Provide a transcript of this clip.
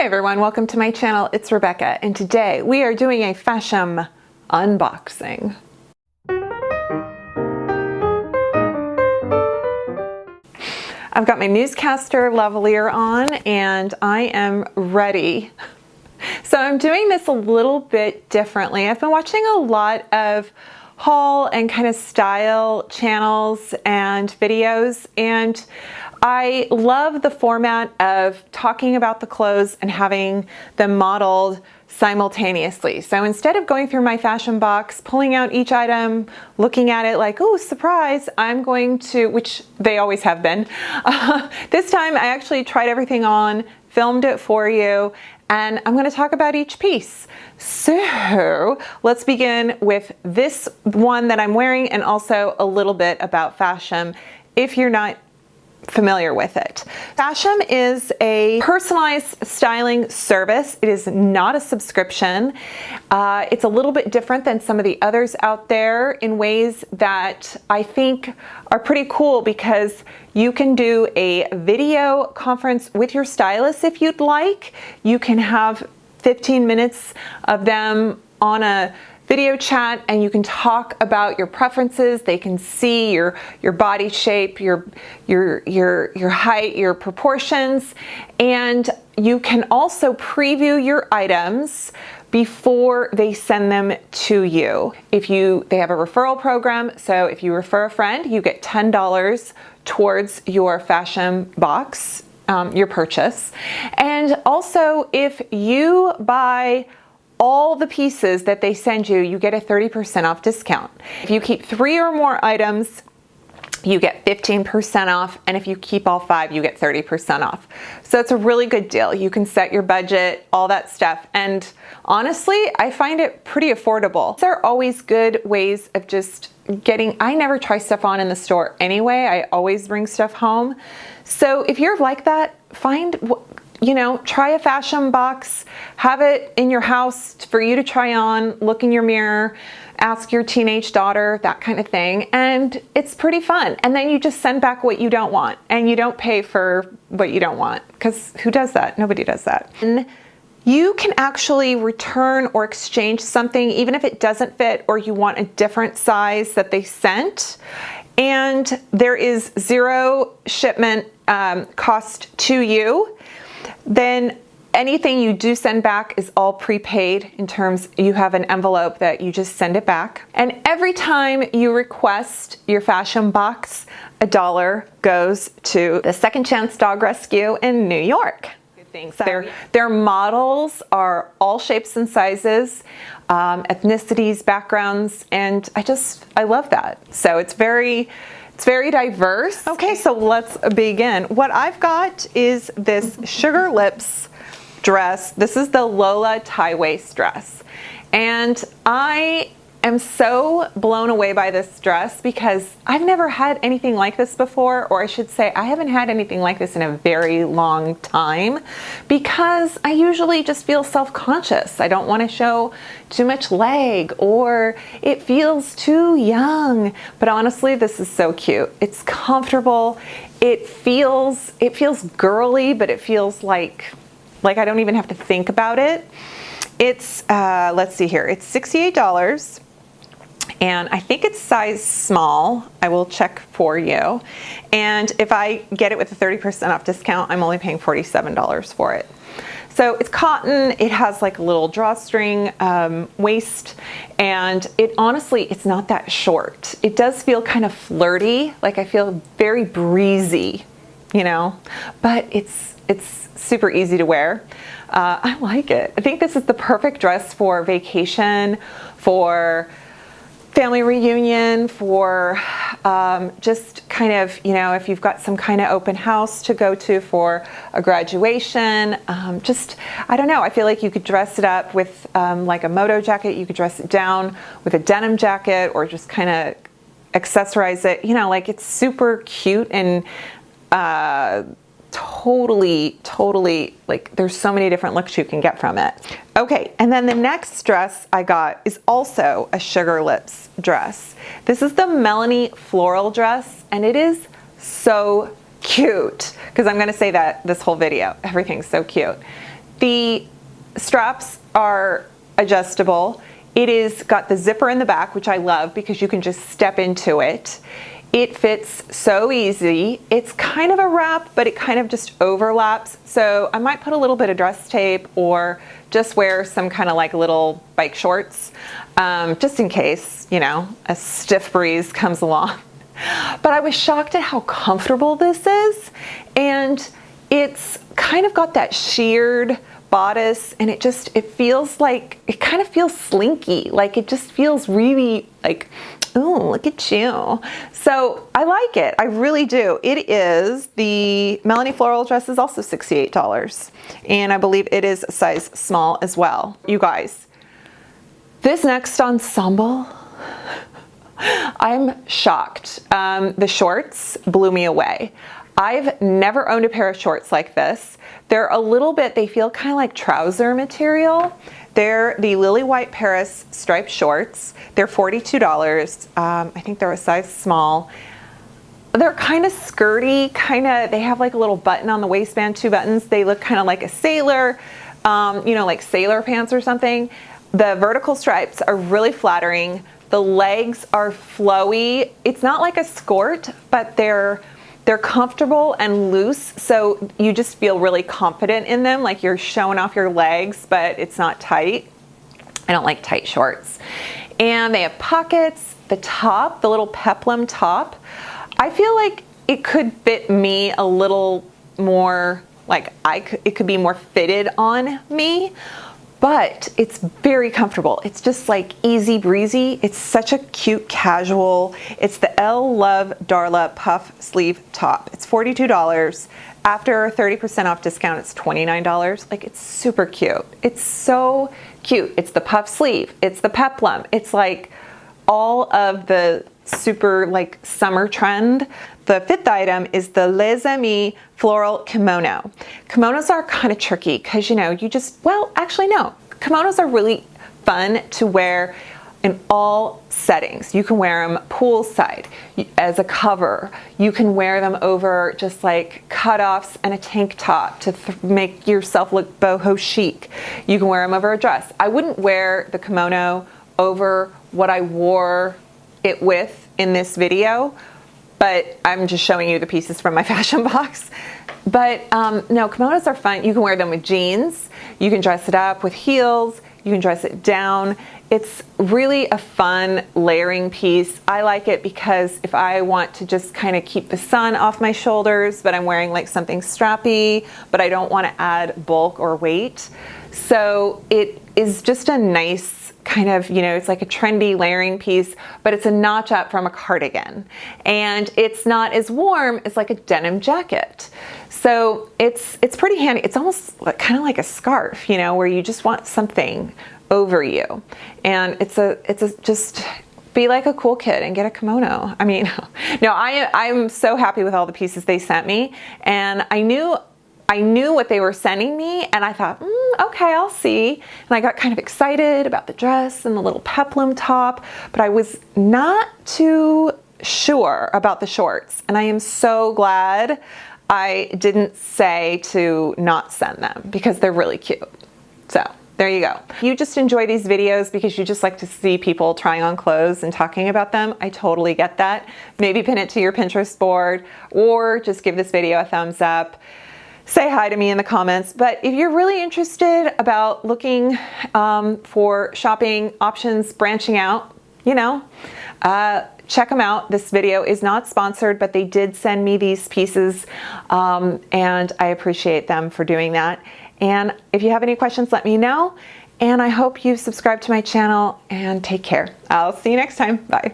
Hey everyone, welcome to my channel. It's Rebecca, and today we are doing a Fashem unboxing. I've got my newscaster lavalier on and I am ready. So I'm doing this a little bit differently. I've been watching a lot of haul and kind of style channels and videos, and I love the format of talking about the clothes and having them modeled simultaneously. So instead of going through my Fashem box, pulling out each item, looking at it like, oh, surprise, I'm going to, which they always have been. This time I actually tried everything on, filmed it for you, and I'm going to talk about each piece. So let's begin with this one that I'm wearing, and also a little bit about Fashem if you're not familiar with it. Fashem is a personalized styling service. It is not a subscription. It's a little bit different than some of the others out there in ways that I think are pretty cool, because you can do a video conference with your stylist if you'd like. You can have 15 minutes of them on a video chat and you can talk about your preferences. They can see your body shape, your height, your proportions, and you can also preview your items before they send them to you. They have a referral program, so if you refer a friend, you get $10 towards your Fashem box, your purchase. And also, if you buy all the pieces that they send you, you get a 30% off discount. If you keep 3 or more items, you get 15% off, and if you keep all 5, you get 30% off. So it's a really good deal. You can set your budget, all that stuff, and honestly, I find it pretty affordable. There are always good ways of just getting, I never try stuff on in the store anyway. I always bring stuff home. So if you're like that, try a Fashem box, have it in your house for you to try on, look in your mirror, ask your teenage daughter, that kind of thing. And it's pretty fun. And then you just send back what you don't want, and you don't pay for what you don't want, because who does that? Nobody does that. And you can actually return or exchange something even if it doesn't fit or you want a different size that they sent. And there is 0 shipment cost to you. Then anything you do send back is all prepaid, in terms you have an envelope that you just send it back. And every time you request your Fashem box, $1 goes to the Second Chance Dog Rescue in New York. Good things. Their models are all shapes and sizes, ethnicities, backgrounds, and I love that. So it's very diverse. Okay, so let's begin. What I've got is this SugarLips dress. This is the Lola tie waist dress. And I am so blown away by this dress because I've never had anything like this before, or I should say I haven't had anything like this in a very long time, because I usually just feel self-conscious. I don't want to show too much leg, or it feels too young. But honestly, this is so cute. It's comfortable. It feels girly, but it feels like I don't even have to think about it. It's let's see here. It's $68. And I think it's size small. I will check for you. And if I get it with a 30% off discount, I'm only paying $47 for it. So it's cotton. It has like a little drawstring waist, and it's not that short. It does feel kind of flirty, like I feel very breezy, but it's super easy to wear. I like it. I think this is the perfect dress for vacation, for family reunion, for just kind of, if you've got some kind of open house to go to for a graduation. I don't know, I feel like you could dress it up with like a moto jacket. You could dress it down with a denim jacket, or just kind of accessorize it. Like, it's super cute and totally, like, there's so many different looks you can get from it. Okay, and then the next dress I got is also a SugarLips dress. This is the Melanie Floral dress, and it is so cute, because I'm going to say that this whole video. Everything's so cute. The straps are adjustable. It is got the zipper in the back, which I love because you can just step into it. It fits so easy. It's kind of a wrap, but it kind of just overlaps. So I might put a little bit of dress tape or just wear some kind of like little bike shorts, just in case, you know, a stiff breeze comes along. But I was shocked at how comfortable this is. And it's kind of got that sheared bodice, and it feels like, it kind of feels slinky. Like it just feels really like, oh, look at you. So I like it. I really do. It is, the Melanie floral dress is also $68. And I believe it is a size small as well. You guys, this next ensemble, I'm shocked. The shorts blew me away. I've never owned a pair of shorts like this. They're a little bit, they feel kind of like trouser material. They're the Lily White Paris striped shorts. They're $42. I think they're a size small. They're kind of skirty, they have like a little button on the waistband, 2 buttons. They look kind of like a sailor, you know, like sailor pants or something. The vertical stripes are really flattering. The legs are flowy. It's not like a skirt, but they're comfortable and loose, so you just feel really confident in them, like you're showing off your legs, but it's not tight. I don't like tight shorts. And they have pockets. The top, the little peplum top, I feel like it could fit me a little more, like it could be more fitted on me, but it's very comfortable. It's just like easy breezy. It's such a cute casual. It's the LLove Darla puff sleeve top. It's $42. After 30% off discount, it's $29. Like, it's super cute. It's so cute. It's the puff sleeve. It's the peplum. It's like all of the super like summer trend. The 5th item is the LesAmis floral kimono. Kimonos are kind of tricky because, you know, you just, well, actually no. Kimonos are really fun to wear in all settings. You can wear them poolside as a cover. You can wear them over just like cutoffs and a tank top to make yourself look boho chic. You can wear them over a dress. I wouldn't wear the kimono over what I wore it with in this video, but I'm just showing you the pieces from my fashion box. But no, kimonos are fun. You can wear them with jeans. You can dress it up with heels. You can dress it down. It's really a fun layering piece. I like it because if I want to just kind of keep the sun off my shoulders, but I'm wearing like something strappy, but I don't want to add bulk or weight. So it is just a nice kind of, you know, it's like a trendy layering piece, but it's a notch up from a cardigan. And it's not as warm as like a denim jacket. So it's pretty handy. It's almost kind of like a scarf, you know, where you just want something over you. And it's just be like a cool kid and get a kimono. I mean, no, I'm so happy with all the pieces they sent me. And I knew what they were sending me, and I thought, okay, I'll see. And I got kind of excited about the dress and the little peplum top, but I was not too sure about the shorts. And I am so glad I didn't say to not send them because they're really cute. So there you go. You just enjoy these videos because you just like to see people trying on clothes and talking about them. I totally get that. Maybe pin it to your Pinterest board or just give this video a thumbs up. Say hi to me in the comments. But if you're really interested about looking for shopping options, branching out, you know, check them out. This video is not sponsored, but they did send me these pieces, and I appreciate them for doing that. And if you have any questions, let me know. And I hope you subscribe to my channel, and take care. I'll see you next time. Bye.